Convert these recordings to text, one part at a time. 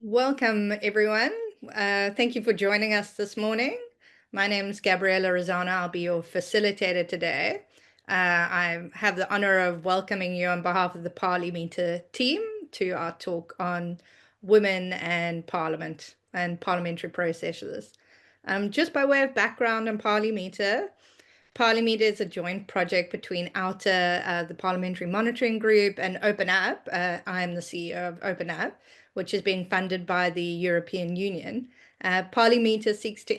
Welcome, everyone. Thank you for joining us this morning. My name is Gabriella Rosana. I'll be your facilitator today. I have the honor of welcoming you on behalf of the Parliamentary team to our talk on women and parliament and parliamentary processes. Just by way of background on Parliamentary, Parliamentary is a joint project between OUTA, the Parliamentary Monitoring Group, and OpenUp. I'm the CEO of OpenUp, which is being funded by the European Union. Parliamentary seeks to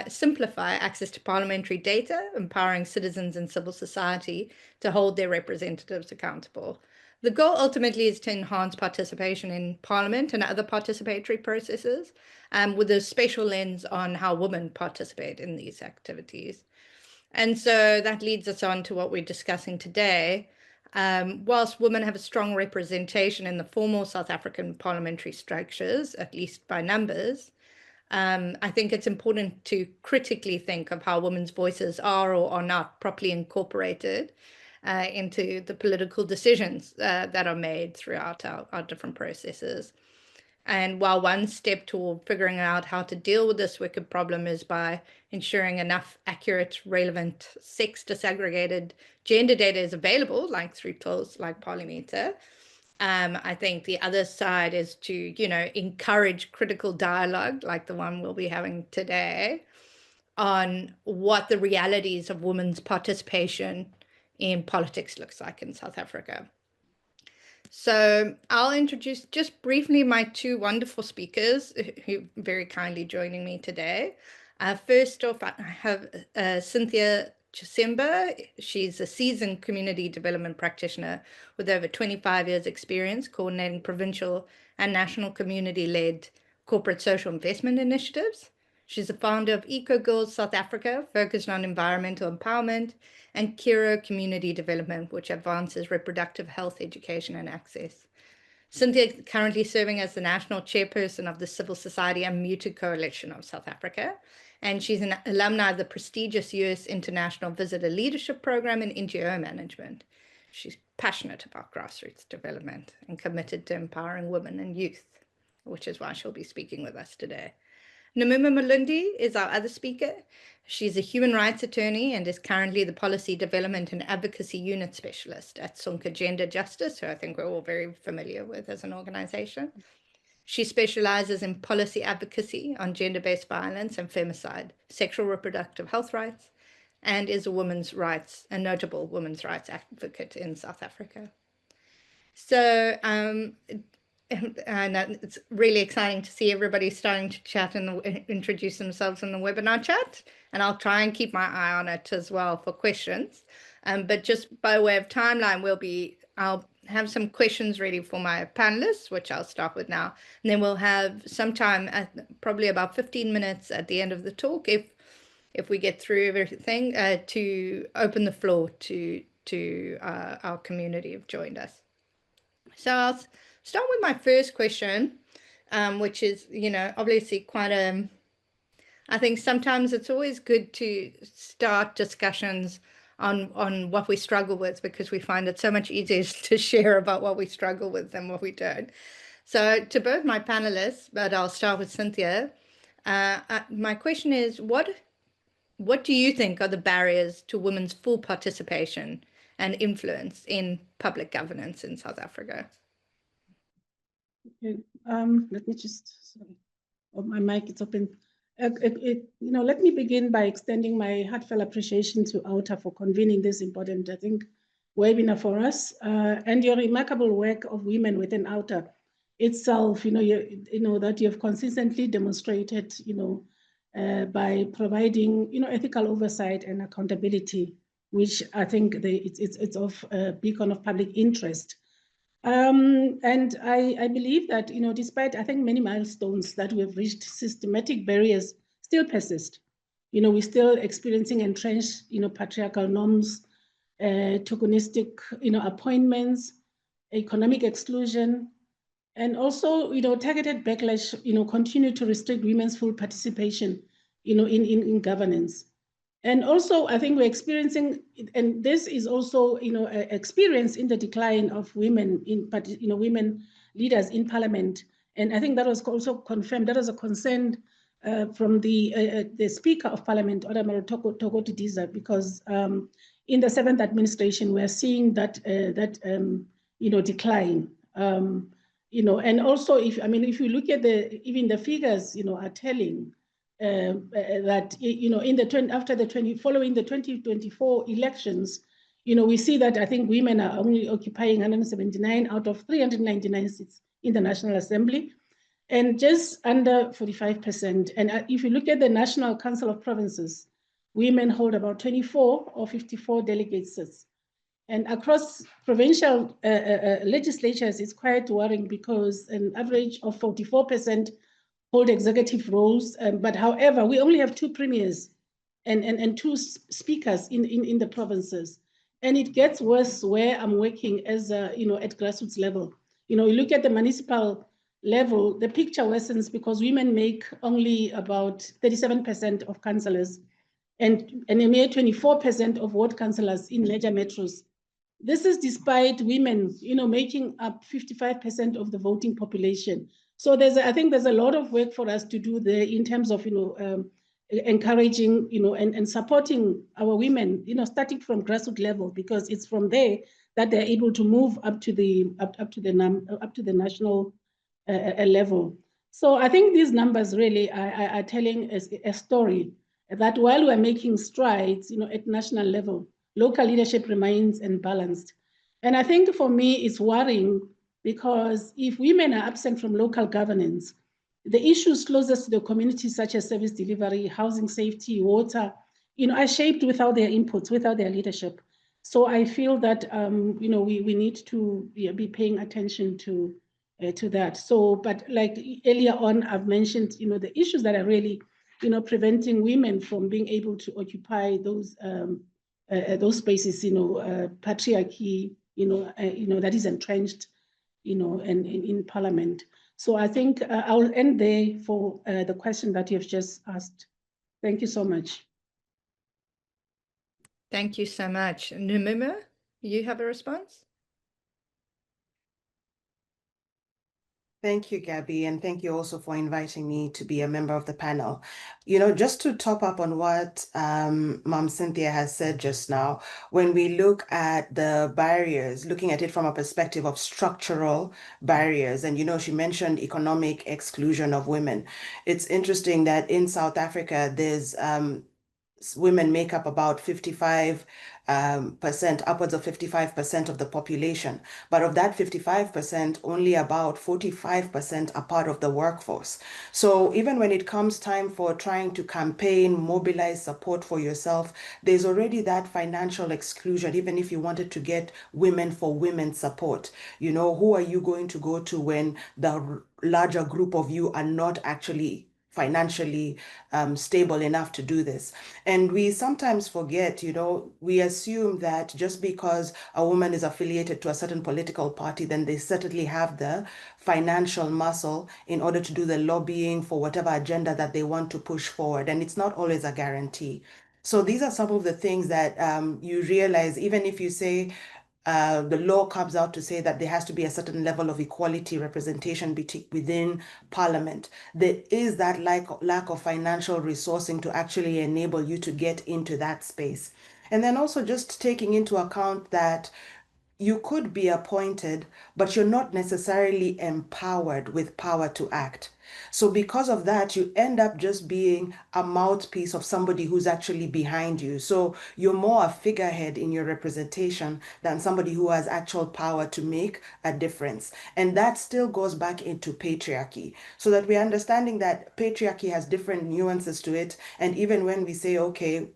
simplify access to parliamentary data, empowering citizens and civil society to hold their representatives accountable. The goal ultimately is to enhance participation in Parliament and other participatory processes, with a special lens on how women participate in these activities. And so that leads us on to what we're discussing today. Whilst women have a strong representation in the formal South African parliamentary structures, at least by numbers, I think it's important to critically think of how women's voices are or are not properly incorporated into the political decisions that are made throughout our different processes. And while one step toward figuring out how to deal with this wicked problem is by ensuring enough accurate, relevant, sex disaggregated gender data is available, like through tools like Parliamentary, I think the other side is to, encourage critical dialogue, like the one we'll be having today, on what the realities of women's participation in politics looks like in South Africa. So I'll introduce just briefly my two wonderful speakers who are very kindly joining me today. First off, I have Cynthia Chisemba. She's a seasoned community development practitioner with over 25 years experience coordinating provincial and national community-led corporate social investment initiatives. She's the founder of Eco Girls South Africa, focused on environmental empowerment, and Kiro Community Development, which advances reproductive health, education, and access. Cynthia is currently serving as the national chairperson of the Civil Society and Muted Coalition of South Africa, and she's an alumni of the prestigious US International Visitor Leadership Program in NGO management. She's passionate about grassroots development and committed to empowering women and youth, which is why she'll be speaking with us today. Namima Malindi is our other speaker. She's a human rights attorney and is currently the Policy Development and Advocacy Unit Specialist at Sonke Gender Justice, who I think we're all very familiar with as an organization. She specializes in policy advocacy on gender-based violence and femicide, sexual reproductive health rights, and is a notable women's rights advocate in South Africa. So and it's really exciting to see everybody starting to chat and introduce themselves in the webinar chat. And I'll try and keep my eye on it as well for questions. But just by way of timeline, I'll have some questions ready for my panelists, which I'll start with now. And then we'll have some time, probably about 15 minutes at the end of the talk, if we get through everything, to open the floor to our community who've joined us. So I'll start with my first question, which is, obviously quite I think sometimes it's always good to start discussions on what we struggle with, because we find it so much easier to share about what we struggle with than what we don't. So to both my panelists, but I'll start with Cynthia, my question is, what do you think are the barriers to women's full participation and influence in public governance in South Africa? Okay. Let me just, sorry, oh, my mic is open. Let me begin by extending my heartfelt appreciation to OUTA for convening this important, I think, webinar for us, and your remarkable work of women within OUTA itself. That you have consistently demonstrated, by providing, ethical oversight and accountability, which I think it's of a beacon of public interest. And I believe that, despite, I think, many milestones that we have reached, systematic barriers still persist. We're still experiencing entrenched, patriarchal norms, tokenistic, appointments, economic exclusion, and also, targeted backlash, continue to restrict women's full participation, in governance. And also, I think we're experiencing, and this is also, experience in the decline of women women leaders in parliament And I think that was also confirmed. That was a concern from the Speaker of Parliament, Honorable Tokoti Diza, because in the 7th administration, we're seeing that decline. And also, if you look at even the figures, are telling that following the 2024 elections, we see that I think women are only occupying 179 out of 399 seats in the National Assembly, and just under 45%. And if you look at the National Council of Provinces, women hold about 24 or 54 delegate seats. And across provincial legislatures, it's quite worrying because an average of 44% hold executive roles. But however, we only have 2 premiers and 2 speakers in the provinces. And it gets worse where I'm working as at grassroots level. You look at the municipal level, the picture worsens because women make only about 37% of councillors and a mere 24% of ward councillors in major metros. This is despite women, making up 55% of the voting population. So I think there's a lot of work for us to do there in terms of, encouraging, and supporting our women, starting from grassroots level, because it's from there that they're able to move up to the national level. So I think these numbers really are telling a story that while we're making strides, at national level, local leadership remains imbalanced. And I think for me, it's worrying because if women are absent from local governance, the issues closest to the community, such as service delivery, housing safety, water, are shaped without their inputs, without their leadership. So I feel that, we need to be paying attention to that. So, but like earlier on, I've mentioned, the issues that are really, preventing women from being able to occupy those spaces, patriarchy, that is entrenched, and in Parliament. So I think I'll end there for the question that you've just asked. Thank you so much. Thank you so much. Namima, you have a response? Thank you, Gabby, and thank you also for inviting me to be a member of the panel. Just to top up on what Mom Cynthia has said just now, when we look at the barriers, looking at it from a perspective of structural barriers, and she mentioned economic exclusion of women. It's interesting that in South Africa, there's women make up about 55%, upwards of 55% of the population. But of that 55%, only about 45% are part of the workforce. So even when it comes time for trying to campaign, mobilize support for yourself, there's already that financial exclusion, even if you wanted to get women for women support. Who are you going to go to when the larger group of you are not actually financially stable enough to do this? And we sometimes forget, we assume that just because a woman is affiliated to a certain political party, then they certainly have the financial muscle in order to do the lobbying for whatever agenda that they want to push forward. And it's not always a guarantee. So these are some of the things that you realize, even if you say, the law comes out to say that there has to be a certain level of equality representation within Parliament. There is that lack of financial resourcing to actually enable you to get into that space. And then also just taking into account that you could be appointed, but you're not necessarily empowered with power to act. So because of that, you end up just being a mouthpiece of somebody who's actually behind you. So you're more a figurehead in your representation than somebody who has actual power to make a difference. And that still goes back into patriarchy, so that we're understanding that patriarchy has different nuances to it. And even when we say, okay,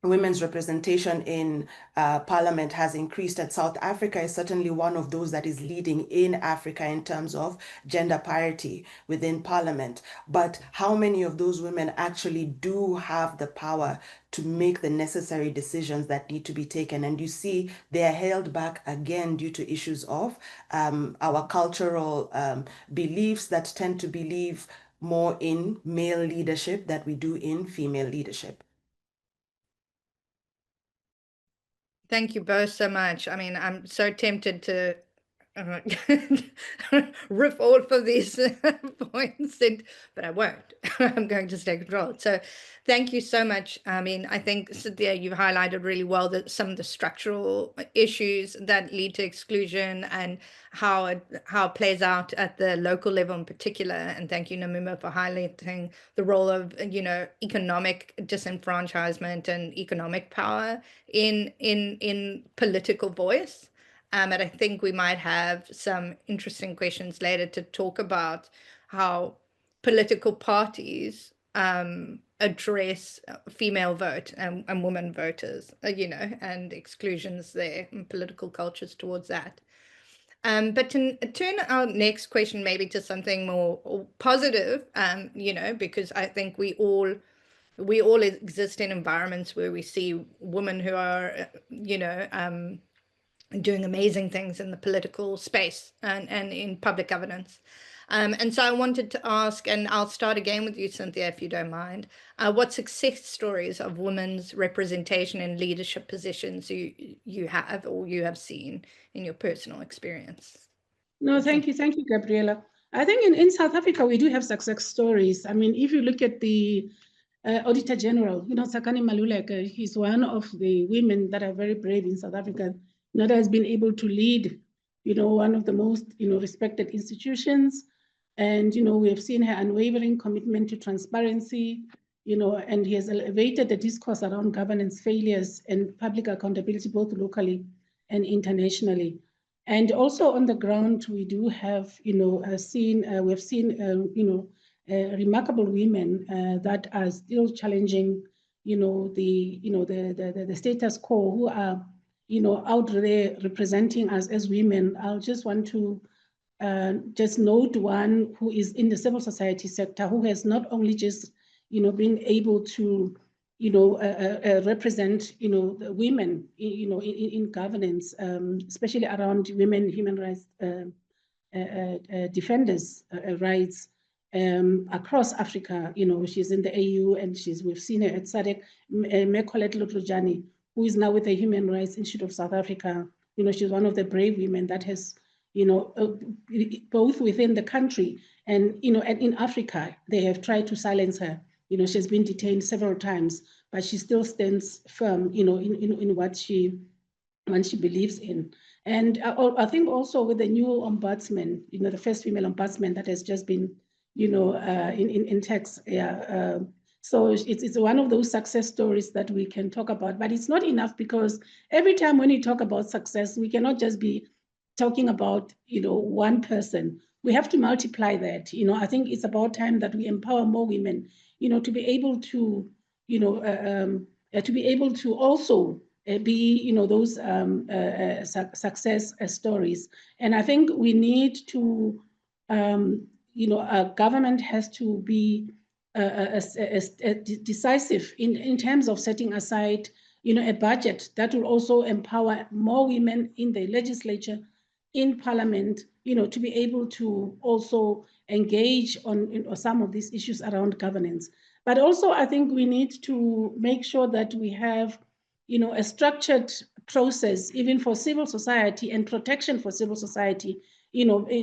women's representation in Parliament has increased, and South Africa is certainly one of those that is leading in Africa in terms of gender parity within Parliament. But how many of those women actually do have the power to make the necessary decisions that need to be taken? And you see, they are held back again due to issues of our cultural beliefs that tend to believe more in male leadership than we do in female leadership. Thank you both so much. I mean, I'm so tempted to riff all of these points, but I won't. I'm going to stay controlled. So thank you so much. I mean, I think, Cynthia, you've highlighted really well that some of the structural issues that lead to exclusion and how it plays out at the local level in particular. And thank you, Namima, for highlighting the role of, economic disenfranchisement and economic power in political voice. And I think we might have some interesting questions later to talk about how political parties address female vote and women voters, and exclusions there and political cultures towards that. But to turn our next question maybe to something more positive, because I think we all exist in environments where we see women who are, doing amazing things in the political space and in public governance. And so I wanted to ask, and I'll start again with you, Cynthia, if you don't mind, what success stories of women's representation in leadership positions you have or you have seen in your personal experience? No, thank you, Gabriella. I think in South Africa, we do have success stories. I mean, if you look at the Auditor General, Tsakani Maluleka, he's one of the women that are very brave in South Africa, that has been able to lead, one of the most, respected institutions. And, we have seen her unwavering commitment to transparency, and he has elevated the discourse around governance failures and public accountability, both locally and internationally. And also on the ground, we do have, we've seen, remarkable women that are still challenging, the status quo, who are, out there representing us as women. I'll just want to just note one who is in the civil society sector, who has not only just, been able to, represent, the women, in governance, especially around women human rights defenders' rights across Africa. She's in the AU and we've seen her at SADC. Mekollet Lotlojani, who is now with the Human Rights Institute of South Africa. She's one of the brave women that has, both within the country and, and in Africa, they have tried to silence her. She's been detained several times, but she still stands firm, in what she believes in. And I think also with the new ombudsman, the first female ombudsman that has just been, in text, yeah. So it's one of those success stories that we can talk about, but it's not enough, because every time when we talk about success, we cannot just be talking about, one person. We have to multiply that. I think it's about time that we empower more women, to be able to, to be able to also be, those success stories. And I think we need to, our government has to be decisive in terms of setting aside, a budget that will also empower more women in the legislature, in parliament, to be able to also engage on some of these issues around governance. But also, I think we need to make sure that we have, a structured process, even for civil society and protection for civil society,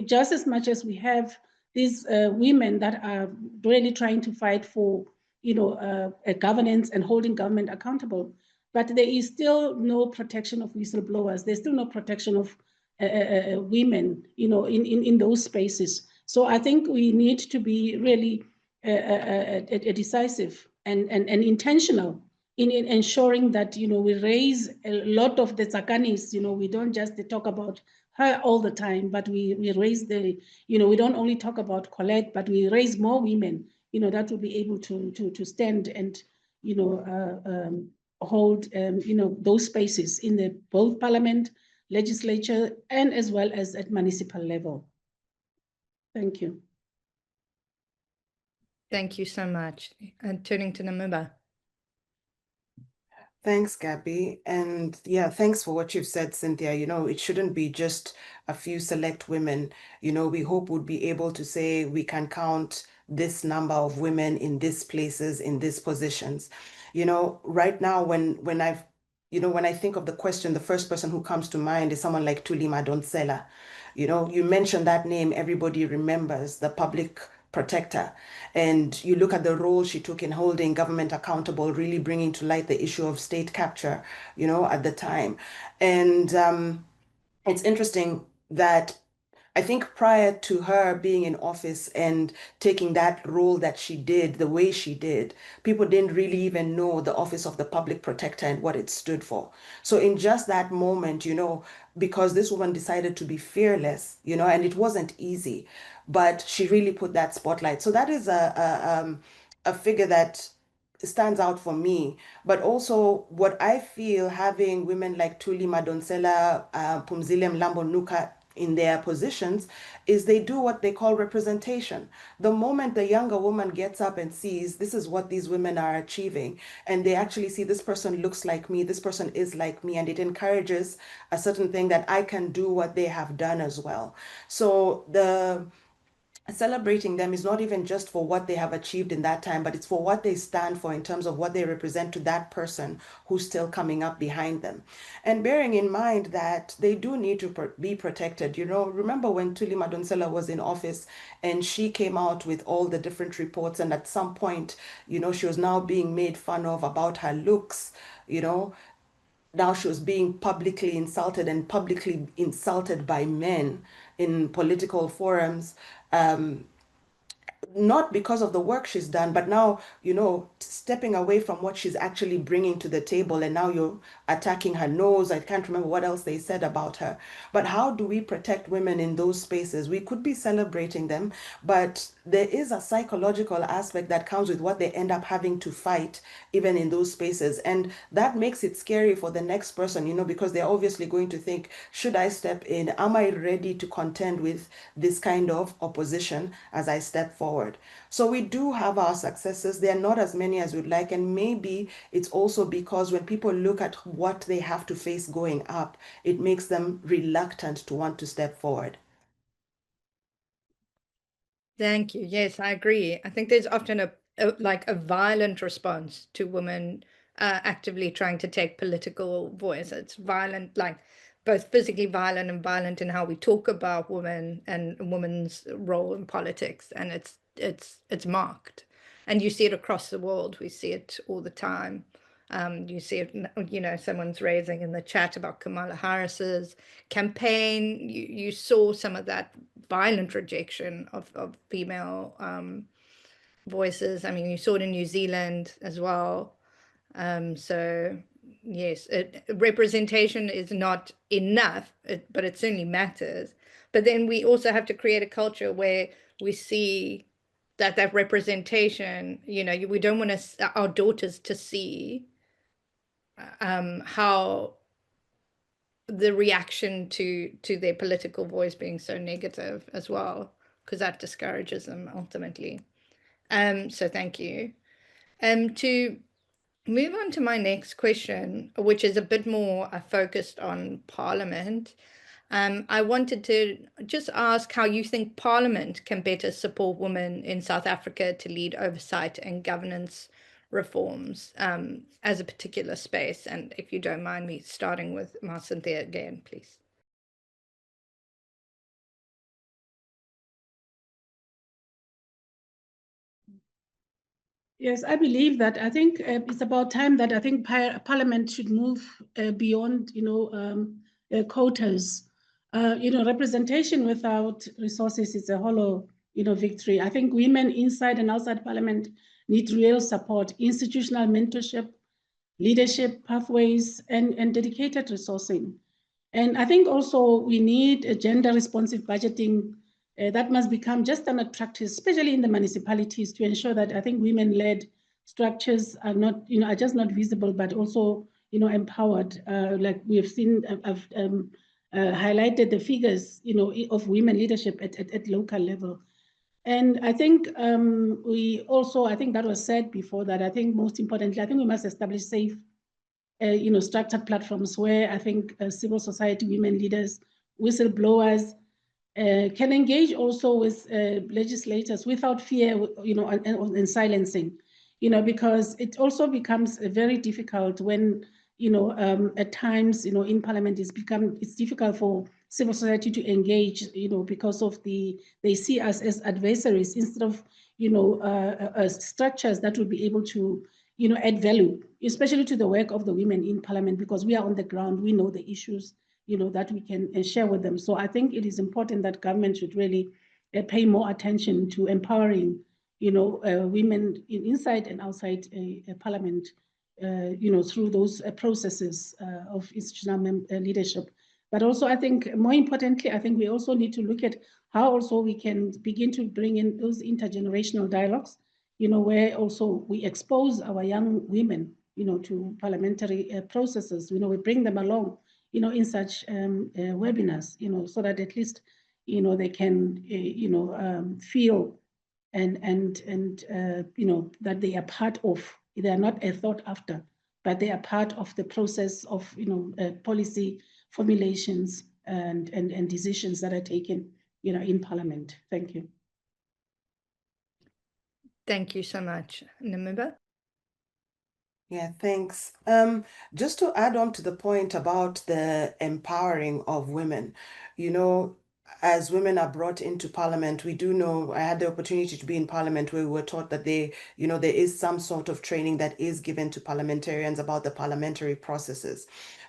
just as much as we have these women that are really trying to fight for, a governance and holding government accountable. But there is still no protection of whistleblowers. There's still no protection of women, in those spaces. So I think we need to be really decisive and intentional in ensuring that, we raise a lot of the Tsakanis. We don't just talk about her all the time, but we raise the, we don't only talk about Colette, but we raise more women, that will be able to stand and, hold, those spaces in the both parliament, legislature, and as well as at municipal level. Thank you. Thank you so much. And turning to Namima. Thanks, Gabby. And yeah, thanks for what you've said, Cynthia. It shouldn't be just a few select women. We hope would be able to say we can count this number of women in these places, in these positions. Right now, when I think of the question, the first person who comes to mind is someone like Thuli Madonsela. You know, you mentioned that name, everybody remembers the public protector. And you look at the role she took in holding government accountable, really bringing to light the issue of state capture, you know, at the time. And it's interesting that I think prior to her being in office and taking that role that she did, the way she did, people didn't really even know the Office of the Public Protector and what it stood for. So in just that moment, you know, because this woman decided to be fearless, you know, and it wasn't easy, but she really put that spotlight. So that is a figure that stands out for me. But also what I feel, having women like Thuli Madonsela, Phumzile Mlambo-Ngcuka in their positions, is they do what they call representation. The moment the younger woman gets up and sees this is what these women are achieving, and they actually see this person looks like me, this person is like me, and it encourages a certain thing that I can do what they have done as well. So the celebrating them is not even just for what they have achieved in that time, but it's for what they stand for in terms of what they represent to that person who's still coming up behind them. And bearing in mind that they do need to be protected. You know, remember when Thuli Madonsela was in office and she came out with all the different reports, and at some point, you know, she was now being made fun of about her looks, you know. Now she was being publicly insulted and publicly insulted by men in political forums. Not because of the work she's done, but now, you know, stepping away from what she's actually bringing to the table, and now you're attacking her nose. I can't remember what else they said about her. But how do we protect women in those spaces? We could be celebrating them, but there is a psychological aspect that comes with what they end up having to fight, even in those spaces. And that makes it scary for the next person, you know, because they're obviously going to think, should I step in? Am I ready to contend with this kind of opposition as I step forward? So we do have our successes. They're not as many as we'd like. And maybe it's also because when people look at what they have to face going up, it makes them reluctant to want to step forward. Thank you. Yes, I agree. I think there's often a violent response to women actively trying to take political voice. It's violent, like both physically violent and violent in how we talk about women and women's role in politics. And it's marked, and you see it across the world. We see it all the time. You see it, you know, someone's raising in the chat about Kamala Harris's campaign. You saw some of that violent rejection of female voices. I mean, you saw it in New Zealand as well. So yes, representation is not enough, but it certainly matters. But then we also have to create a culture where we see that representation, you know, we don't want our daughters to see how the reaction to their political voice being so negative as well, because that discourages them ultimately. So thank you. To move on to my next question, which is a bit more focused on Parliament. I wanted to just ask how you think Parliament can better support women in South Africa to lead oversight and governance reforms as a particular space. And if you don't mind me starting with Cynthia again, please. Yes, I believe that. I think it's about time that I think Parliament should move beyond, you know, quotas. You know, representation without resources is a hollow, you know, victory. I think women inside and outside Parliament need real support, institutional mentorship, leadership pathways, and dedicated resourcing. And I think also we need a gender-responsive budgeting that must become just standard practice, especially in the municipalities, to ensure that I think women-led structures are not, you know, are just not visible, but also, you know, empowered. Like we have seen, I've highlighted the figures, you know, of women leadership at local level. And I think we also, I think that was said before, that I think most importantly, I think we must establish safe, you know, structured platforms where I think civil society, women leaders, whistleblowers can engage also with legislators without fear, you know, and silencing, you know, because it also becomes very difficult when, you know, at times, you know, in Parliament it's difficult for civil society to engage, because of they see us as adversaries instead of, structures that will be able to, add value, especially to the work of the women in parliament, because we are on the ground, we know the issues, that we can share with them. So I think it is important that government should really pay more attention to empowering, women inside and outside parliament, through those processes of institutional leadership. But also, I think more importantly, I think we also need to look at how also we can begin to bring in those intergenerational dialogues, where also we expose our young women, to parliamentary processes. We bring them along, in such webinars, so that at least, they can, feel and that they are part of. They are not a thought after, but they are part of the process of policy formulations and decisions that are taken in parliament. Thank you. Thank you so much, Namima. Yeah, thanks. Just to add on to the point about the empowering of women, as women are brought into parliament, we do know, I had the opportunity to be in parliament where we were taught that there is some sort of training that is given to parliamentarians about the parliamentary processes.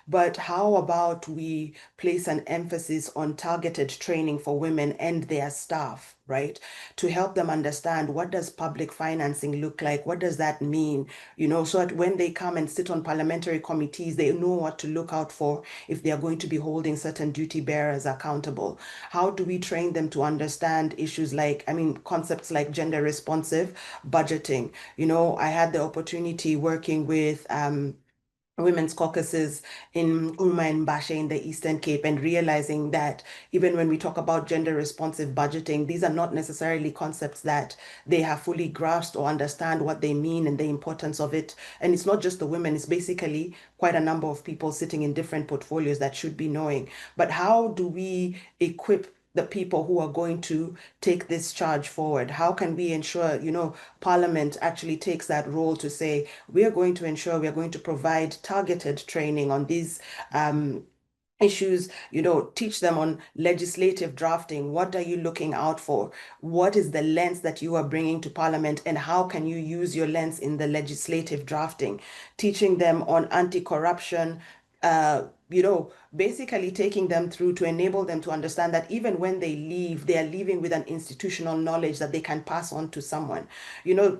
But how about we place an emphasis on targeted training for women and their staff, right? To help them understand, what does public financing look like? What does that mean? So that when they come and sit on parliamentary committees, they know what to look out for if they are going to be holding certain duty bearers accountable. How do we train them to understand issues like, concepts like gender responsive budgeting? I had the opportunity working with women's caucuses in Uma and Bashe in the Eastern Cape, and realizing that even when we talk about gender responsive budgeting, these are not necessarily concepts that they have fully grasped or understand what they mean and the importance of it. And it's not just the women, it's basically quite a number of people sitting in different portfolios that should be knowing. But how do we equip the people who are going to take this charge forward? How can we ensure, Parliament actually takes that role to say, we are going to ensure we are going to provide targeted training on these issues, teach them on legislative drafting. What are you looking out for? What is the lens that you are bringing to Parliament, and how can you use your lens in the legislative drafting? Teaching them on anti-corruption, basically taking them through to enable them to understand that even when they leave, they are leaving with an institutional knowledge that they can pass on to someone.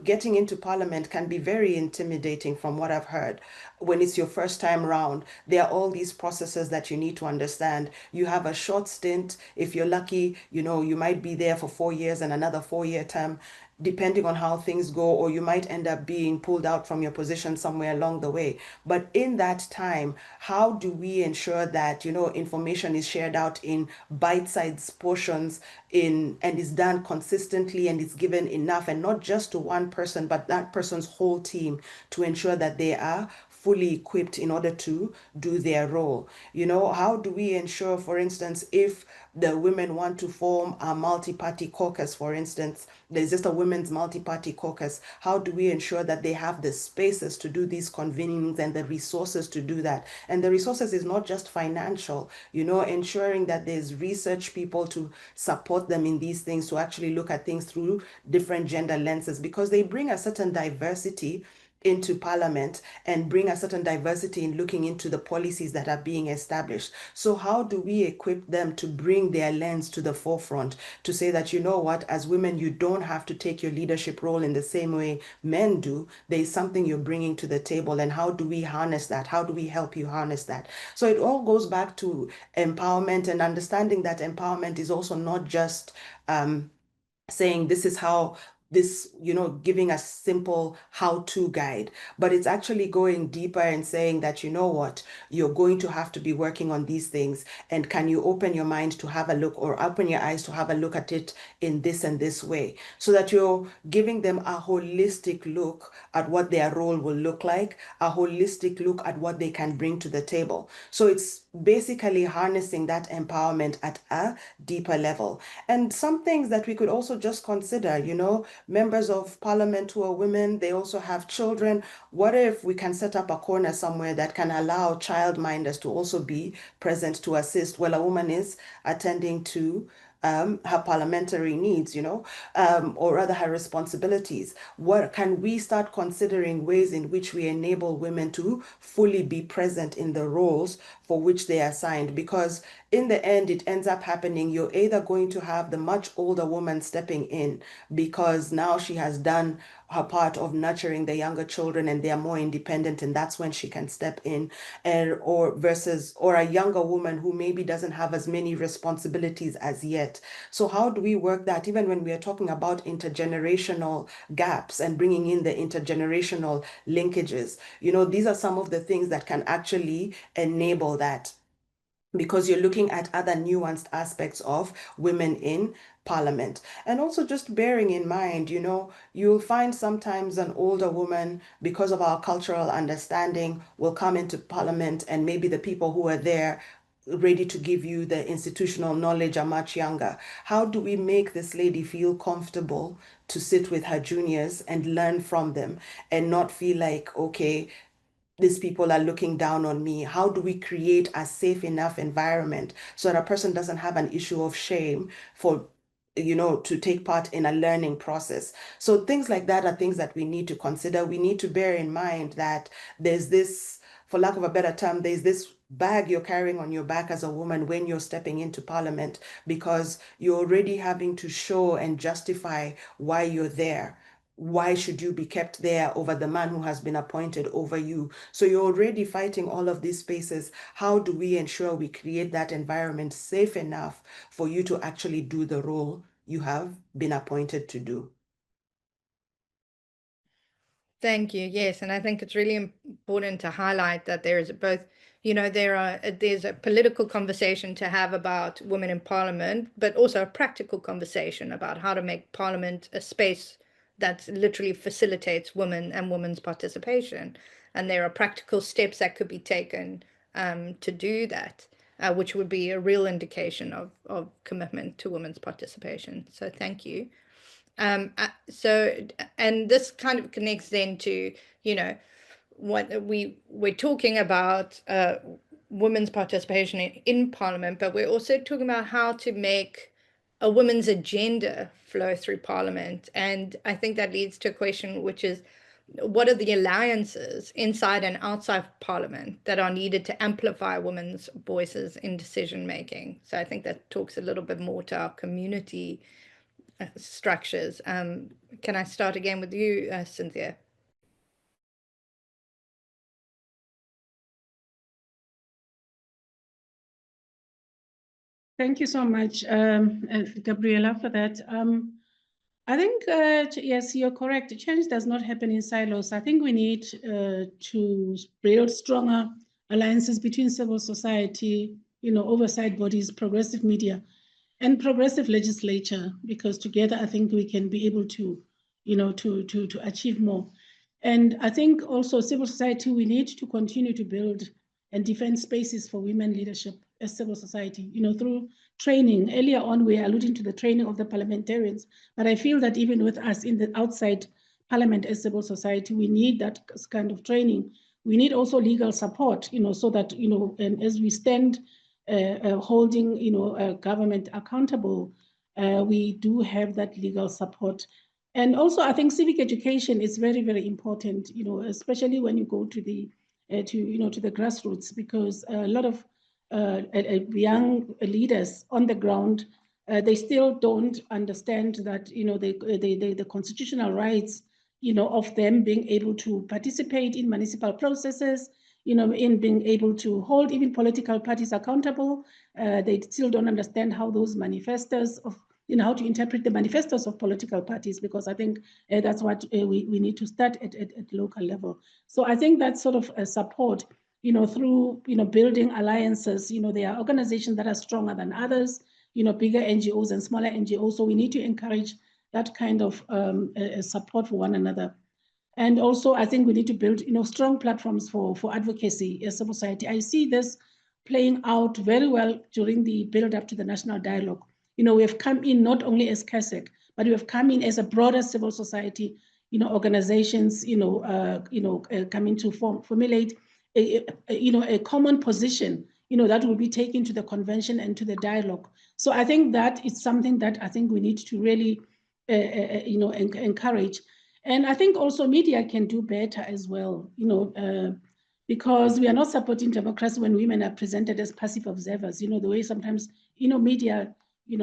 Getting into Parliament can be very intimidating from what I've heard. When it's your first time round, there are all these processes that you need to understand. You have a short stint. If you're lucky, you might be there for 4 years and another 4-year term, depending on how things go, or you might end up being pulled out from your position somewhere along the way. But in that time, how do we ensure that, information is shared out in bite-sized portions and is done consistently, and is given enough, and not just to one person, but that person's whole team, to ensure that they are fully equipped in order to do their role? How do we ensure, for instance, if the women want to form a multi-party caucus, for instance, there's just a women's multi-party caucus, how do we ensure that they have the spaces to do these convenings and the resources to do that? And the resources is not just financial, ensuring that there's research people to support them in these things, to actually look at things through different gender lenses, because they bring a certain diversity into Parliament and bring a certain diversity in looking into the policies that are being established. So how do we equip them to bring their lens to the forefront, to say that, as women, you don't have to take your leadership role in the same way men do. There is something you're bringing to the table, and how do we harness that? How do we help you harness that? So it all goes back to empowerment, and understanding that empowerment is also not just saying this is how this, giving a simple how-to guide, but it's actually going deeper and saying that, you're going to have to be working on these things, and can you open your mind to have a look, or open your eyes to have a look at it in this and this way, so that you're giving them a holistic look at what their role will look like, a holistic look at what they can bring to the table. So it's basically harnessing that empowerment at a deeper level. And some things that we could also just consider, members of parliament who are women, they also have children. What if we can set up a corner somewhere that can allow childminders to also be present to assist while a woman is attending to her parliamentary needs, or rather her responsibilities? What can we start considering ways in which we enable women to fully be present in the roles for which they are assigned? Because in the end, it ends up happening, you're either going to have the much older woman stepping in because now she has done her part of nurturing the younger children and they are more independent, and that's when she can step in, or a younger woman who maybe doesn't have as many responsibilities as yet. So how do we work that, even when we are talking about intergenerational gaps and bringing in the intergenerational linkages? These are some of the things that can actually enable that, because you're looking at other nuanced aspects of women in parliament. And also just bearing in mind, you'll find sometimes an older woman, because of our cultural understanding, will come into parliament, and maybe the people who are there ready to give you the institutional knowledge are much younger. How do we make this lady feel comfortable to sit with her juniors and learn from them and not feel like, okay, these people are looking down on me? How do we create a safe enough environment so that a person doesn't have an issue of shame for, to take part in a learning process? So things like that are things that we need to consider. We need to bear in mind that there's this, for lack of a better term, there's this bag you're carrying on your back as a woman when you're stepping into parliament, because you're already having to show and justify why you're there. Why should you be kept there over the man who has been appointed over you? So you're already fighting all of these spaces. How do we ensure we create that environment safe enough for you to actually do the role you have been appointed to do? Thank you. Yes, and I think it's really important to highlight that there is both, there's a political conversation to have about women in parliament, but also a practical conversation about how to make parliament a space that literally facilitates women and women's participation. And there are practical steps that could be taken to do that, which would be a real indication of commitment to women's participation. So thank you. And this kind of connects then to, what we're talking about women's participation in parliament, but we're also talking about how to make a women's agenda flow through parliament. And I think that leads to a question, which is, what are the alliances inside and outside parliament that are needed to amplify women's voices in decision making? So I think that talks a little bit more to our community structures. Can I start again with you, Cynthia? Thank you so much, Gabriella, for that. I think, yes, you're correct. Change does not happen in silos. I think we need to build stronger alliances between civil society, oversight bodies, progressive media, and progressive legislature, because together I think we can be able to, to achieve more. And I think also civil society, we need to continue to build and defend spaces for women leadership as civil society, through training. Earlier on, we are alluding to the training of the parliamentarians, but I feel that even with us in the outside parliament as civil society, we need that kind of training. We need also legal support, so that, and as we stand holding, government accountable, we do have that legal support. And also, I think civic education is very, very important, especially when you go to the to the grassroots, because a lot of young leaders on the ground, they still don't understand that, the constitutional rights, of them being able to participate in municipal processes, in being able to hold even political parties accountable. They still don't understand how those manifestos of, how to interpret the manifestos of political parties, because I think that's what we need to start at local level. So I think that sort of support, through, building alliances, there are organizations that are stronger than others, bigger NGOs and smaller NGOs. So we need to encourage that kind of support for one another. And also, I think we need to build, strong platforms for advocacy as civil society. I see this playing out very well during the build up to the national dialogue. We have come in not only as CASEC, but we have come in as a broader civil society, organizations, coming to formulate a common position, that will be taken to the convention and to the dialogue. So I think that is something that I think we need to really, encourage. And I think also media can do better as well, because we are not supporting democracy when women are presented as passive observers, the way sometimes, media,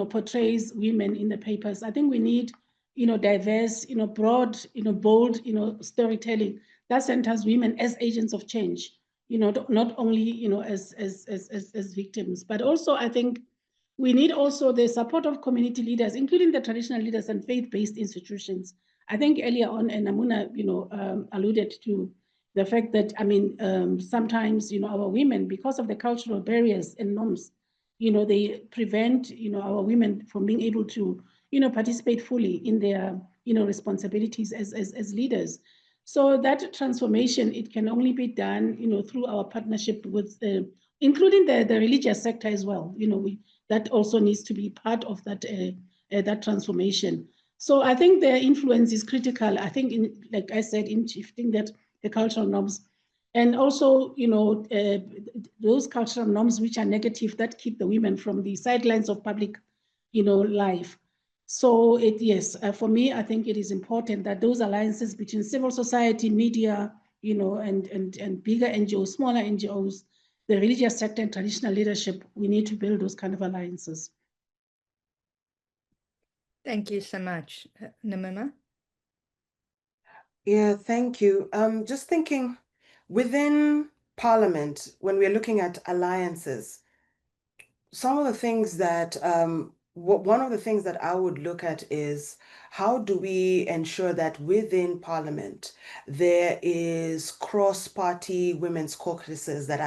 portrays women in the papers. I think we need, diverse, broad, bold, storytelling that centers women as agents of change, not only, as victims, but also I think we need also the support of community leaders, including the traditional leaders and faith-based institutions. I think earlier on, and Namuna, alluded to the fact that, sometimes, our women, because of the cultural barriers and norms, they prevent, our women from being able to, participate fully in their, responsibilities as leaders. So that transformation, it can only be done, through our partnership with, including the religious sector as well. That also needs to be part of that, that transformation. So I think their influence is critical. I think, like I said, in shifting the cultural norms, and also, those cultural norms which are negative that keep the women from the sidelines of public, life. So yes, for me, I think it is important that those alliances between civil society, media, and bigger NGOs, smaller NGOs, the religious sector and traditional leadership, we need to build those kind of alliances. Thank you so much, Namima. Yeah, thank you. Just thinking within Parliament, when we're looking at alliances, some of the things that one of the things that I would look at is how do we ensure that within Parliament there is cross-party women's caucuses that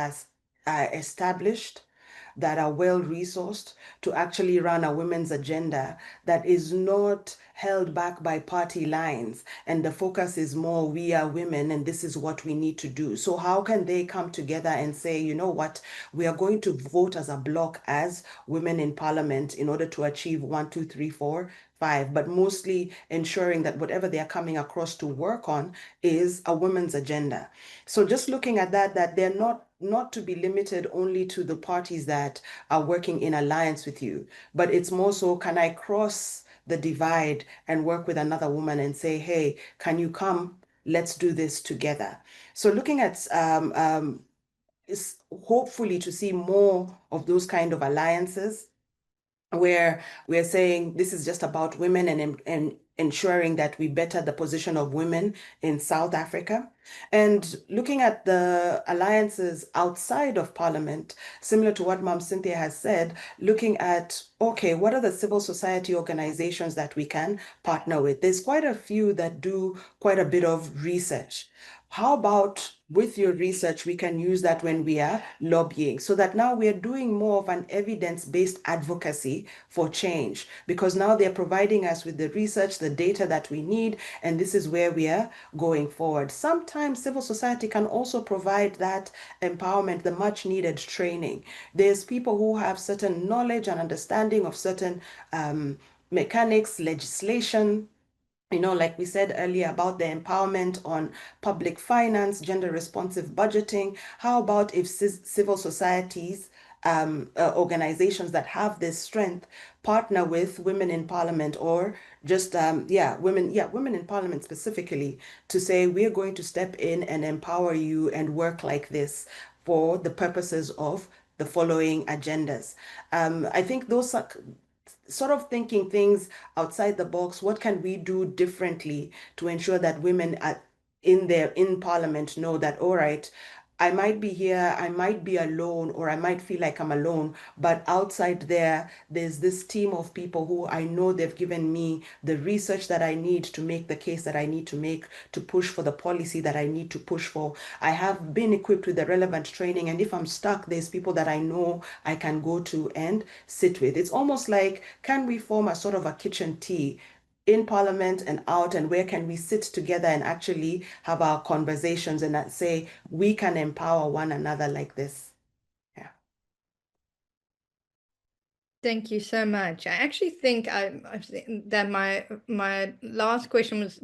are established, that are well-resourced to actually run a women's agenda that is not held back by party lines, and the focus is more, we are women and this is what we need to do. So how can they come together and say, you know what, we are going to vote as a bloc as women in Parliament in order to achieve 1, 2, 3, 4, 5, but mostly ensuring that whatever they are coming across to work on is a women's agenda. So just looking at that they're not to be limited only to the parties that are working in alliance with you, but it's more so, can I cross the divide and work with another woman and say, hey, can you come? Let's do this together. So looking at is hopefully to see more of those kind of alliances where we're saying this is just about women and ensuring that we better the position of women in South Africa. And looking at the alliances outside of Parliament, similar to what Mom Cynthia has said, looking at, okay, what are the civil society organizations that we can partner with? There's quite a few that do quite a bit of research. How about with your research, we can use that when we are lobbying, so that now we are doing more of an evidence-based advocacy for change, because now they're providing us with the research, the data that we need, and this is where we are going forward. Sometimes civil society can also provide that empowerment, the much needed training. There's people who have certain knowledge and understanding of certain mechanics, legislation, like we said earlier about the empowerment on public finance, gender responsive budgeting. How about if civil societies, organizations that have this strength partner with women in Parliament, or just women in Parliament specifically, to say we're going to step in and empower you and work like this for the purposes of the following agendas. I think those are sort of thinking things outside the box. What can we do differently to ensure that women in Parliament know that, all right, I might be here, I might be alone, or I might feel like I'm alone, but outside there's this team of people who I know they've given me the research that I need to make the case that I need to make, to push for the policy that I need to push for. I have been equipped with the relevant training, and if I'm stuck, there's people that I know I can go to and sit with. It's almost like, can we form a sort of a kitchen tea in Parliament and out, and where can we sit together and actually have our conversations and say we can empower one another like this? Yeah. Thank you so much. I actually think that my last question was,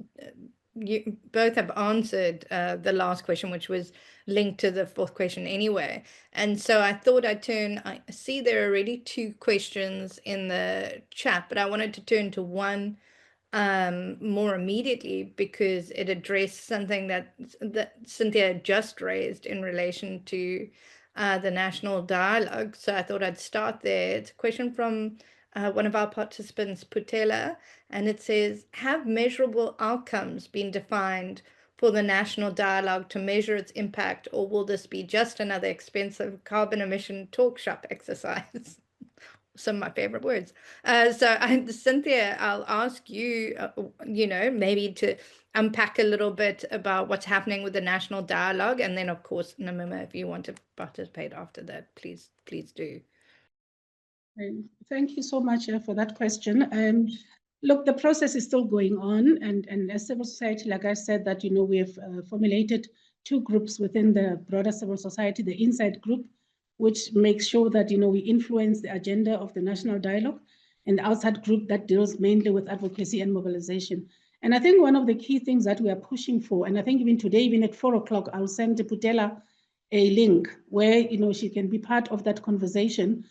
you both have answered the last question, which was linked to the fourth question anyway. And so I thought I see there are already 2 questions in the chat, but I wanted to turn to one more immediately because it addressed something that Cynthia just raised in relation to the national dialogue. So I thought I'd start there. It's a question from one of our participants, Putela, and it says, have measurable outcomes been defined for the national dialogue to measure its impact, or will this be just another expensive carbon emission talk shop exercise? Some of my favorite words. Cynthia, I'll ask you, maybe to unpack a little bit about what's happening with the national dialogue. And then, of course, Namima, if you want to participate after that, please do. Thank you so much for that question. Look, the process is still going on, and as civil society, like I said, that we have formulated 2 groups within the broader civil society, the inside group, which makes sure that we influence the agenda of the national dialogue, and the outside group that deals mainly with advocacy and mobilization. And I think one of the key things that we are pushing for, and I think even today, even at 4 o'clock, I'll send Putela a link where she can be part of that conversation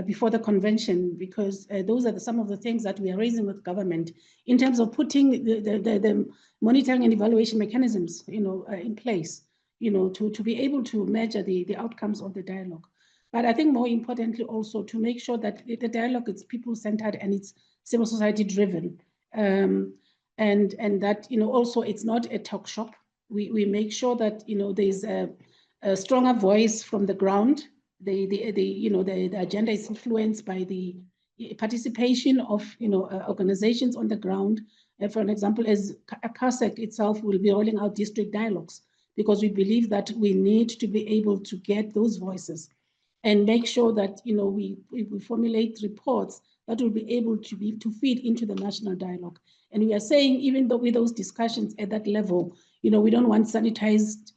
before the convention, because those are some of the things that we are raising with government in terms of putting the monitoring and evaluation mechanisms, in place, to be able to measure the outcomes of the dialogue. But I think more importantly also to make sure that the dialogue is people-centered and it's civil society driven. And that, also it's not a talk shop. We make sure that, there's a stronger voice from the ground. The agenda is influenced by the participation of organizations on the ground. For an example, as CASEC itself will be rolling out district dialogues, because we believe that we need to be able to get those voices and make sure that we formulate reports that will be able to feed into the national dialogue. And we are saying, even though with those discussions at that level, we don't want sanitized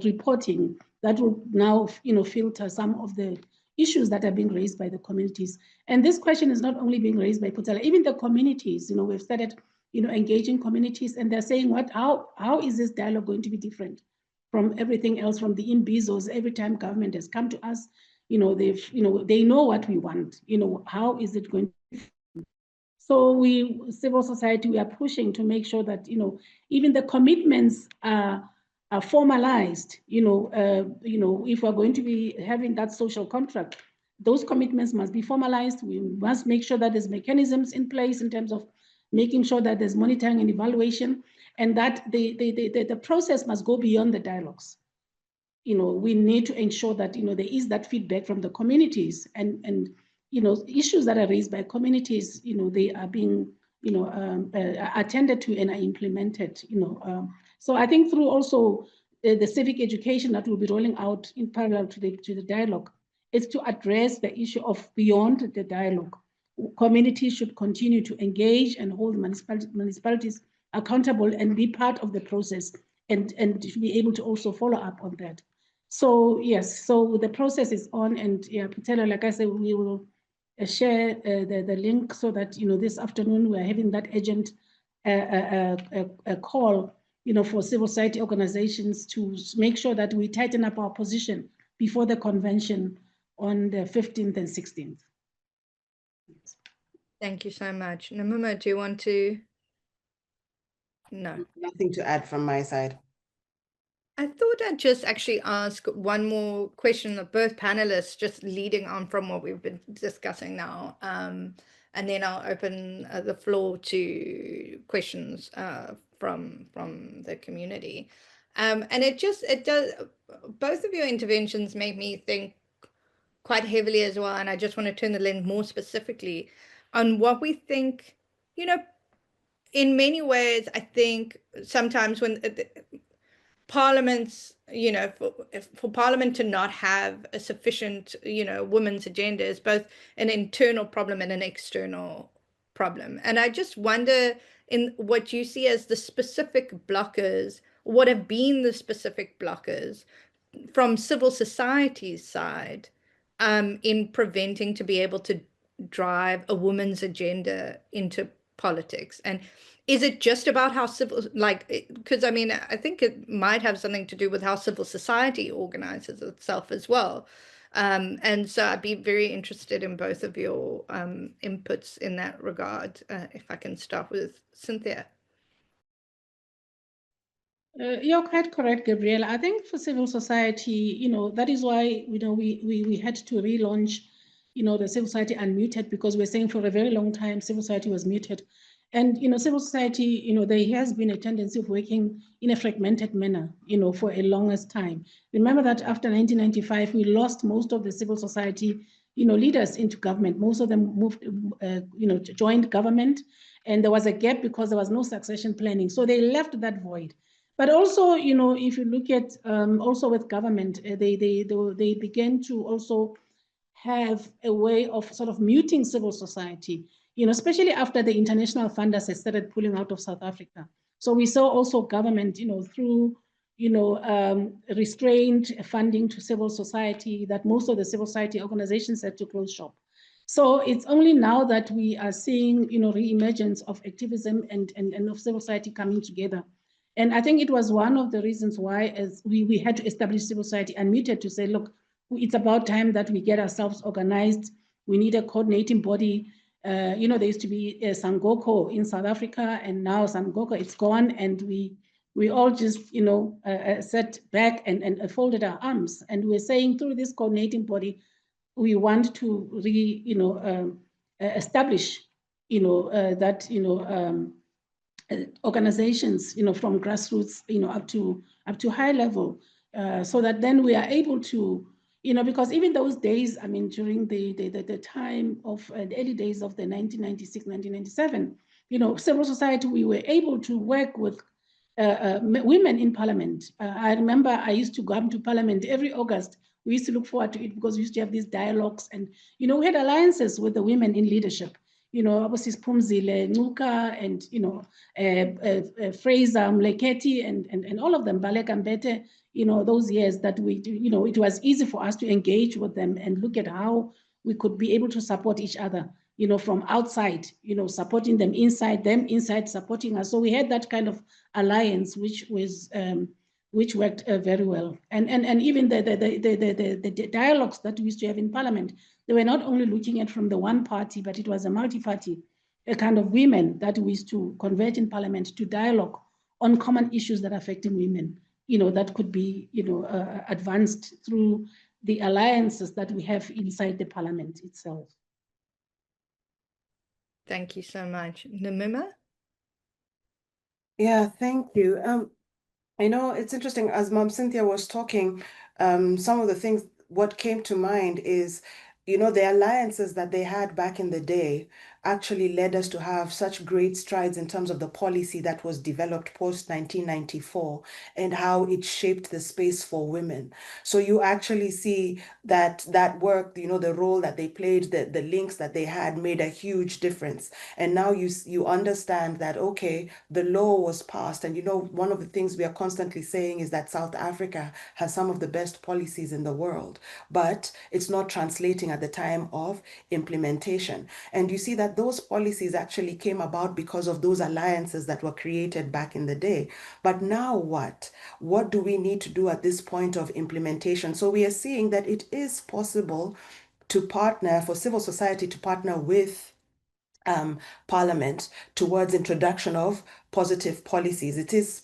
reporting that will now filter some of the issues that are being raised by the communities. And this question is not only being raised by Putela, even the communities. We've started engaging communities, and they're saying, how is this dialogue going to be different from everything else, from the imbizos? Every time government has come to us, they know what we want. How is it going to be? So civil society, we are pushing to make sure that even the commitments are formalized. If we're going to be having that social contract, those commitments must be formalized. We must make sure that there's mechanisms in place in terms of making sure that there's monitoring and evaluation, and that the process must go beyond the dialogues. We need to ensure that there is that feedback from the communities, and issues that are raised by communities, they are being attended to and are implemented. So I think through also the civic education that will be rolling out in parallel to the dialogue, is to address the issue of beyond the dialogue. Communities should continue to engage and hold municipalities accountable and be part of the process, and to be able to also follow up on that. So yes, so the process is on, and yeah, Putela, like I said, we will share the link so that this afternoon we're having that urgent call for civil society organizations to make sure that we tighten up our position before the convention on the 15th and 16th. Thank you so much. Namima, do you want to? No. Nothing to add from my side. I thought I'd just actually ask one more question of both panelists, just leading on from what we've been discussing now. And then I'll open the floor to questions from the community. And it does, both of your interventions make me think quite heavily as well. And I just want to turn the lens more specifically on what we think, in many ways, I think sometimes when parliaments, for parliament to not have a sufficient, women's agenda is both an internal problem and an external problem. And I just wonder, in what you see as the specific blockers, what have been the specific blockers from civil society's side in preventing to be able to drive a woman's agenda into politics? And is it just about how civil, like, because I mean, I think it might have something to do with how civil society organizes itself as well. And so I'd be very interested in both of your inputs in that regard. If I can start with Cynthia. You're quite correct, Gabriella. I think for civil society, that is why, we had to relaunch, the civil society unmuted, because we're saying for a very long time, civil society was muted. And, civil society, there has been a tendency of working in a fragmented manner, for a longest time. Remember that after 1995, we lost most of the civil society, leaders into government. Most of them moved, joined government, and there was a gap because there was no succession planning. So they left that void. But also, if you look at also with government, they began to also have a way of sort of muting civil society, especially after the international funders had started pulling out of South Africa. So we saw also government, through, restrained funding to civil society, that most of the civil society organizations had to close shop. So it's only now that we are seeing, re-emergence of activism and of civil society coming together. And I think it was one of the reasons why, as we had to establish civil society unmuted, to say, look, it's about time that we get ourselves organized. We need a coordinating body. There used to be a Sangoko in South Africa, and now Sangoko, it's gone. And we all just, sat back and folded our arms. And we're saying through this coordinating body, we want to establish, that, organizations, from grassroots, up to high level, so that then we are able to, because even those days, I mean, during the time of the early days of the 1996, 1997, civil society, we were able to work with women in parliament. I remember I used to go up to parliament every August. We used to look forward to it because we used to have these dialogues, and, we had alliances with the women in leadership. Obviously Pumzile, Nuka, and, Fraser, Mleketi, and all of them, Baleka Mbete, those years that we, it was easy for us to engage with them and look at how we could be able to support each other, from outside, supporting them inside supporting us. So we had that kind of alliance, which was, which worked very well. And even the dialogues that we used to have in parliament, they were not only looking at from the one party, but it was a multi-party, a kind of women that we used to convert in parliament to dialogue on common issues that are affecting women, that could be, advanced through the alliances that we have inside the parliament itself. Thank you so much. Namima? Yeah, thank you. It's interesting, as Mom Cynthia was talking, some of the things, what came to mind is, the alliances that they had back in the day actually led us to have such great strides in terms of the policy that was developed post 1994 and how it shaped the space for women. So you actually see that work, the role that they played, the links that they had made a huge difference. And now you understand that, okay, the law was passed. And one of the things we are constantly saying is that South Africa has some of the best policies in the world, but it's not translating at the time of implementation. And you see that those policies actually came about because of those alliances that were created back in the day. But now what? What do we need to do at this point of implementation? So we are seeing that it is possible to partner, for civil society to partner with Parliament towards introduction of positive policies. It is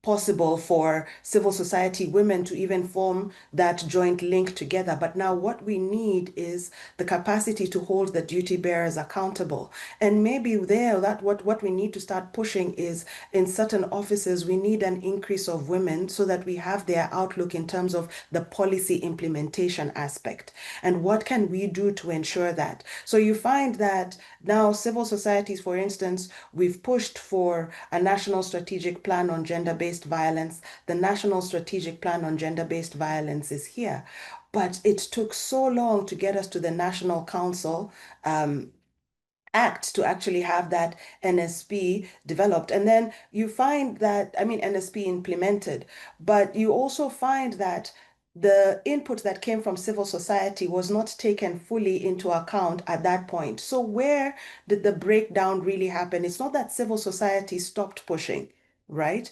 possible for civil society women to even form that joint link together. But now what we need is the capacity to hold the duty bearers accountable. And maybe what we need to start pushing is, in certain offices, we need an increase of women so that we have their outlook in terms of the policy implementation aspect. And what can we do to ensure that? So you find that now civil societies, for instance, we've pushed for a national strategic plan on gender-based violence. The National Strategic Plan on Gender-Based Violence is here, but it took so long to get us to the National Council Act to actually have that NSP developed. And then you find that, NSP implemented, but you also find that the input that came from civil society was not taken fully into account at that point. So where did the breakdown really happen? It's not that civil society stopped pushing, right?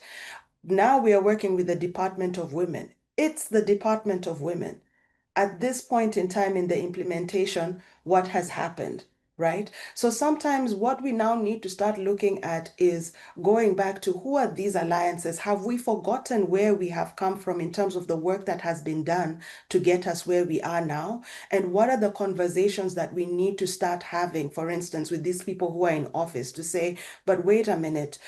Now we are working with the Department of Women. It's the Department of Women. At this point in time in the implementation, what has happened, right? So sometimes what we now need to start looking at is going back to who are these alliances? Have we forgotten where we have come from in terms of the work that has been done to get us where we are now? And what are the conversations that we need to start having, for instance, with these people who are in office to say, but wait a minute,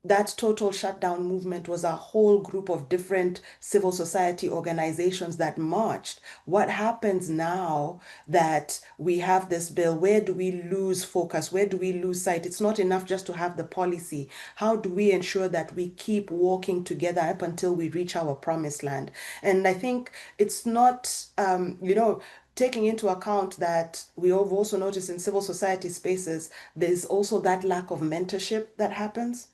that total shutdown movement was a whole group of different civil society organizations that marched. What happens now that we have this bill? Where do we lose focus? Where do we lose sight? It's not enough just to have the policy. How do we ensure that we keep walking together up until we reach our promised land? And I think it's not, taking into account that we have also noticed in civil society spaces, there's also that lack of mentorship that happens.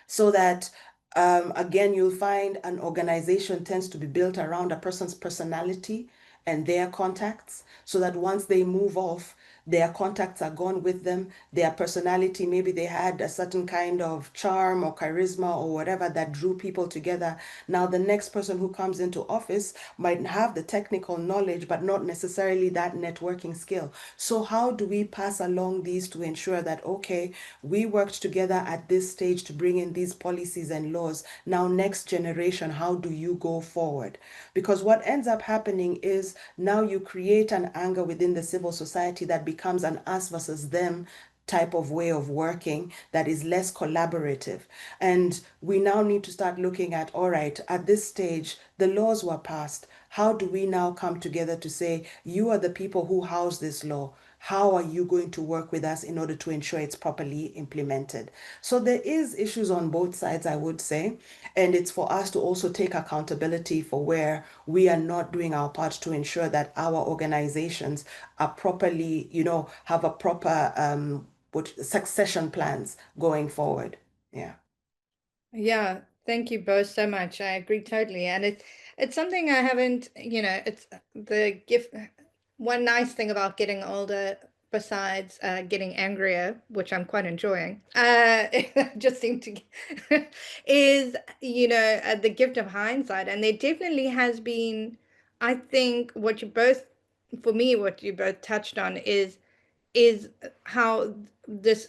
So that again, you'll find an organization tends to be built around a person's personality and their contacts, so that once they move off, their contacts are gone with them, their personality, maybe they had a certain kind of charm or charisma or whatever that drew people together. Now, the next person who comes into office might have the technical knowledge, but not necessarily that networking skill. So how do we pass along these to ensure that, okay, we worked together at this stage to bring in these policies and laws. Now, next generation, how do you go forward? Because what ends up happening is now you create an anger within the civil society that becomes an us versus them type of way of working that is less collaborative. And we now need to start looking at, all right, at this stage, the laws were passed. How do we now come together to say, you are the people who house this law? How are you going to work with us in order to ensure it's properly implemented? So there is issues on both sides, I would say, and it's for us to also take accountability for where we are not doing our part to ensure that our organizations are properly, have a proper succession plans going forward. Yeah. Yeah, thank you both so much. I agree totally. And it's something I haven't, it's the gift. One nice thing about getting older, besides getting angrier, which I'm quite enjoying, just seem to, is, the gift of hindsight. And there definitely has been, I think, for me, what you both touched on is how this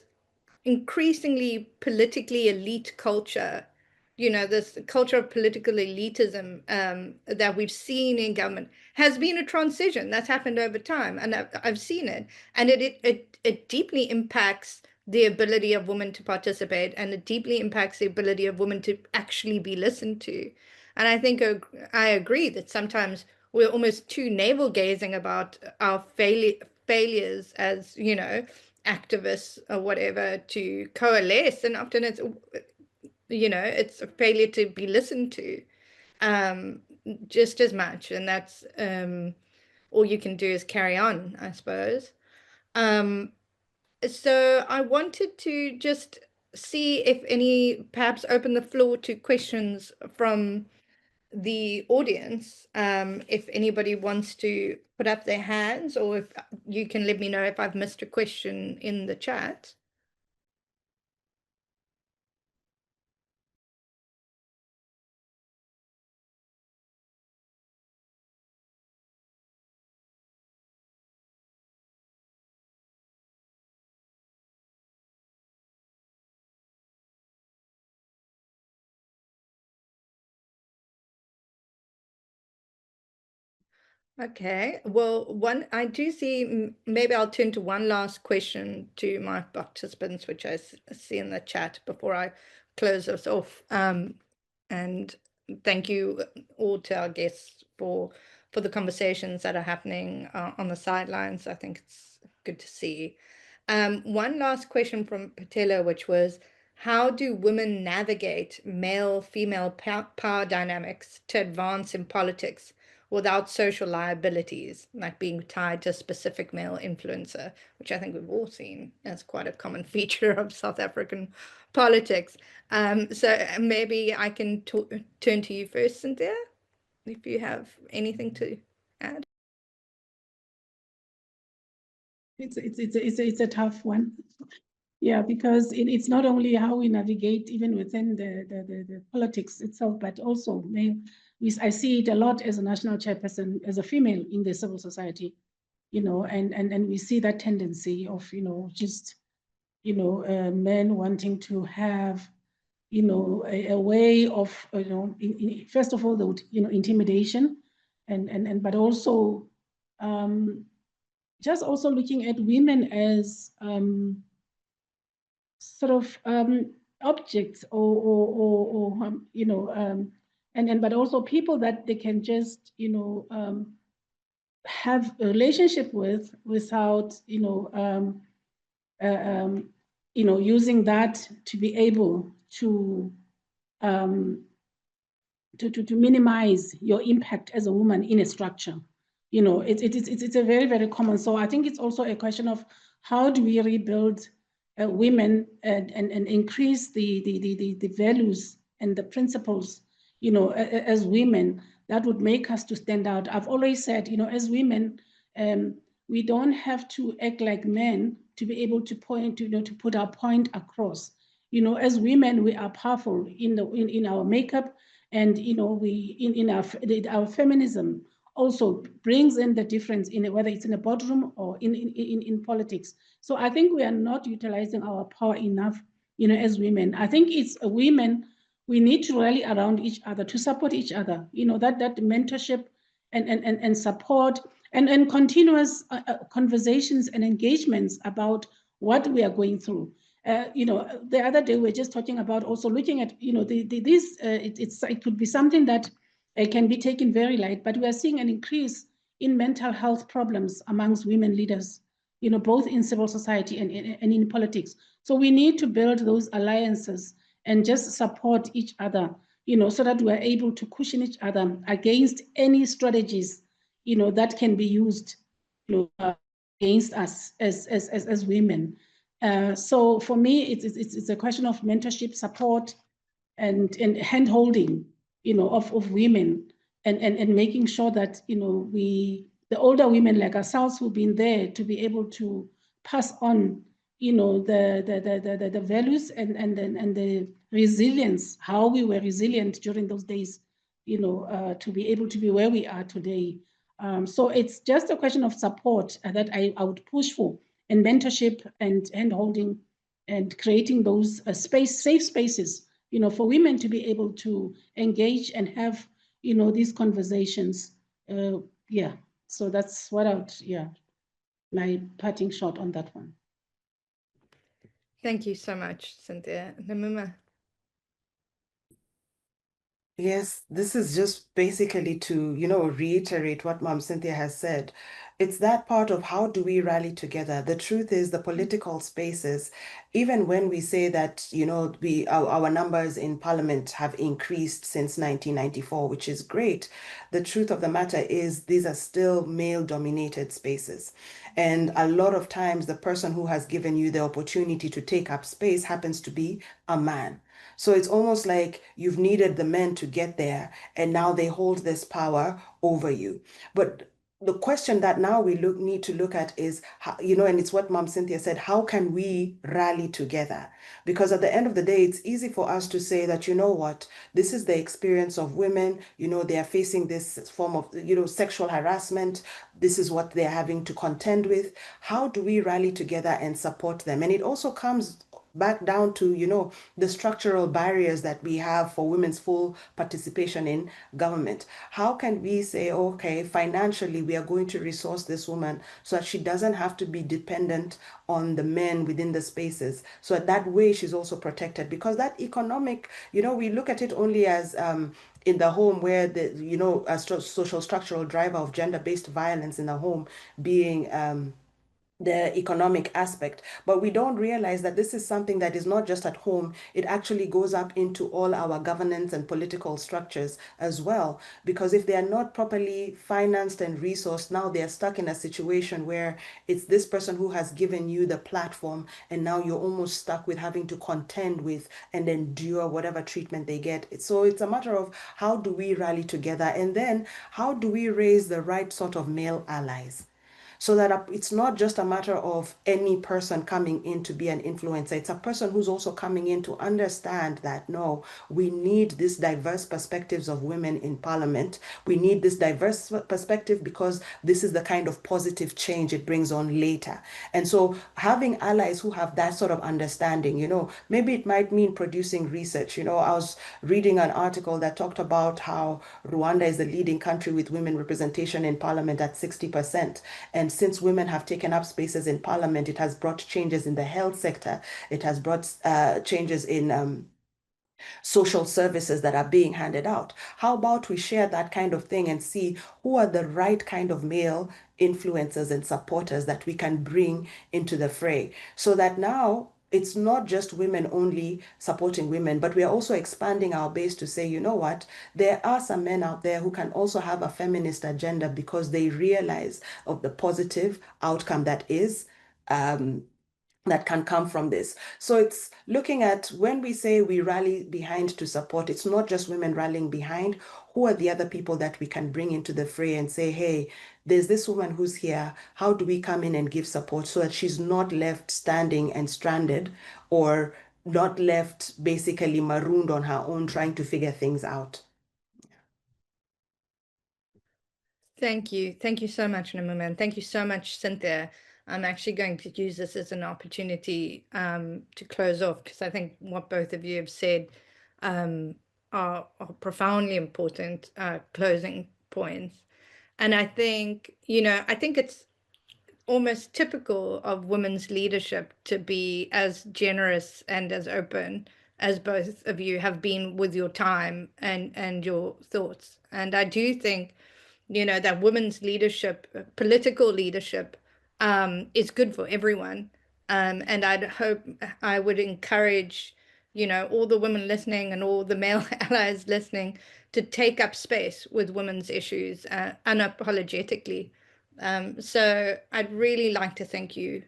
increasingly politically elite culture, this culture of political elitism that we've seen in government has been a transition that's happened over time, and I've seen it, and it deeply impacts the ability of women to participate, and it deeply impacts the ability of women to actually be listened to. And I think I agree that sometimes we're almost too navel gazing about our failures as activists or whatever to coalesce, and often it's a failure to be listened to just as much, and that's all you can do is carry on, I suppose. So I wanted to just see if perhaps open the floor to questions from the audience, if anybody wants to put up their hands, or if you can let me know if I've missed a question in the chat. Okay, well, I do see, maybe I'll turn to one last question to my participants, which I see in the chat before I close us off. And thank you all to our guests for the conversations that are happening on the sidelines. I think it's good to see. One last question from Patella, which was, how do women navigate male-female power dynamics to advance in politics without social liabilities, like being tied to a specific male influencer, which I think we've all seen as quite a common feature of South African politics. So maybe I can turn to you first, Cynthia. if you have anything to add. It's a tough one. Yeah, because it's not only how we navigate even within the politics itself, but also I see it a lot as a national chairperson, as a female in the civil society, and we see that tendency of, just, men wanting to have, a way of, first of all, the, intimidation, but also just also looking at women as sort of objects or but also people that they can just, have a relationship with without, using that to be able to minimize your impact as a woman in a structure. It's a very, very common. So I think it's also a question of how do we rebuild women and increase the values and the principles, as women that would make us to stand out. I've always said, as women, we don't have to act like men to be able to point, to put our point across. As women, we are powerful in our makeup, and we in our feminism also brings in the difference in whether it's in a boardroom or in politics. So I think we are not utilizing our power enough, as women. I think it's women, we need to rally around each other to support each other, that mentorship and support and continuous conversations and engagements about what we are going through. The other day we're just talking about also looking at, it could be something that can be taken very light, but we are seeing an increase in mental health problems amongst women leaders, both in civil society and in politics. So we need to build those alliances and just support each other, so that we're able to cushion each other against any strategies, that can be used, against us as women. So for me, it's a question of mentorship, support, and hand holding, of women, and making sure that, the older women like ourselves who've been there to be able to pass on, the values and the resilience, how we were resilient during those days, to be able to be where we are today. So it's just a question of support that I would push for, and mentorship and hand holding, and creating those safe spaces, for women to be able to engage and have, these conversations. Yeah, so that's what my parting shot on that one. Thank you so much, Cynthia. Namima. Yes, this is just basically to, reiterate what Mom Cynthia has said. It's that part of how do we rally together. The truth is the political spaces, even when we say that, our numbers in parliament have increased since 1994, which is great. The truth of the matter is these are still male-dominated spaces. And a lot of times the person who has given you the opportunity to take up space happens to be a man. So it's almost like you've needed the men to get there, and now they hold this power over you. But the question that now we need to look at is, how, and it's what Mom Cynthia said, how can we rally together? Because at the end of the day, it's easy for us to say that, what, this is the experience of women, they are facing this form of, sexual harassment. This is what they're having to contend with. How do we rally together and support them? And it also comes back down to, the structural barriers that we have for women's full participation in government. How can we say, okay, financially, we are going to resource this woman so that she doesn't have to be dependent on the men within the spaces. So that way she's also protected, because that economic, we look at it only as in the home, where the, a social structural driver of gender-based violence in the home being the economic aspect, but we don't realize that this is something that is not just at home. It actually goes up into all our governance and political structures as well, because if they are not properly financed and resourced, now they are stuck in a situation where it's this person who has given you the platform, and now you're almost stuck with having to contend with and endure whatever treatment they get. So it's a matter of how do we rally together, and then how do we raise the right sort of male allies, so that it's not just a matter of any person coming in to be an influencer. It's a person who's also coming in to understand that, no, we need this diverse perspectives of women in parliament. We need this diverse perspective because this is the kind of positive change it brings on later. And so having allies who have that sort of understanding, maybe it might mean producing research. I was reading an article that talked about how Rwanda is the leading country with women representation in parliament at 60%. And since women have taken up spaces in parliament, it has brought changes in the health sector. It has brought changes in social services that are being handed out. How about we share that kind of thing and see who are the right kind of male influencers and supporters that we can bring into the fray, so that now it's not just women only supporting women, but we are also expanding our base to say, you know what, there are some men out there who can also have a feminist agenda because they realize of the positive outcome that is that can come from this. So it's looking at, when we say we rally behind to support, it's not just women rallying behind. Who are the other people that we can bring into the fray and say, hey, there's this woman who's here. How do we come in and give support so that she's not left standing and stranded, or not left basically marooned on her own trying to figure things out? Thank you. Thank you so much, Namima, and thank you so much, Cynthia. I'm actually going to use this as an opportunity to close off, because I think what both of you have said are profoundly important closing points. And I think, I think it's almost typical of women's leadership to be as generous and as open as both of you have been with your time and your thoughts. And I do think, that women's leadership, political leadership, is good for everyone. And I would encourage, all the women listening and all the male allies listening to take up space with women's issues unapologetically. So I'd really like to thank you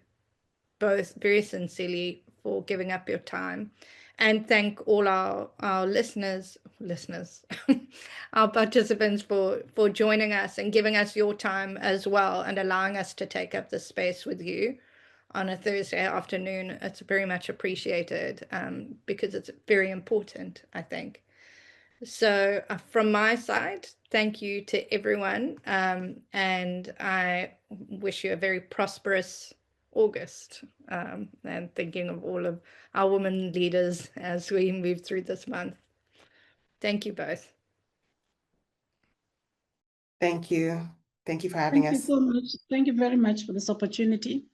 both very sincerely for giving up your time, and thank all our listeners, our participants for joining us and giving us your time as well, and allowing us to take up the space with you on a Thursday afternoon. It's very much appreciated, because it's very important, I think. So from my side, thank you to everyone, and I wish you a very prosperous August, and thinking of all of our women leaders as we move through this month. Thank you both. Thank you. Thank you for having us. Thank you so much. Thank you very much for this opportunity.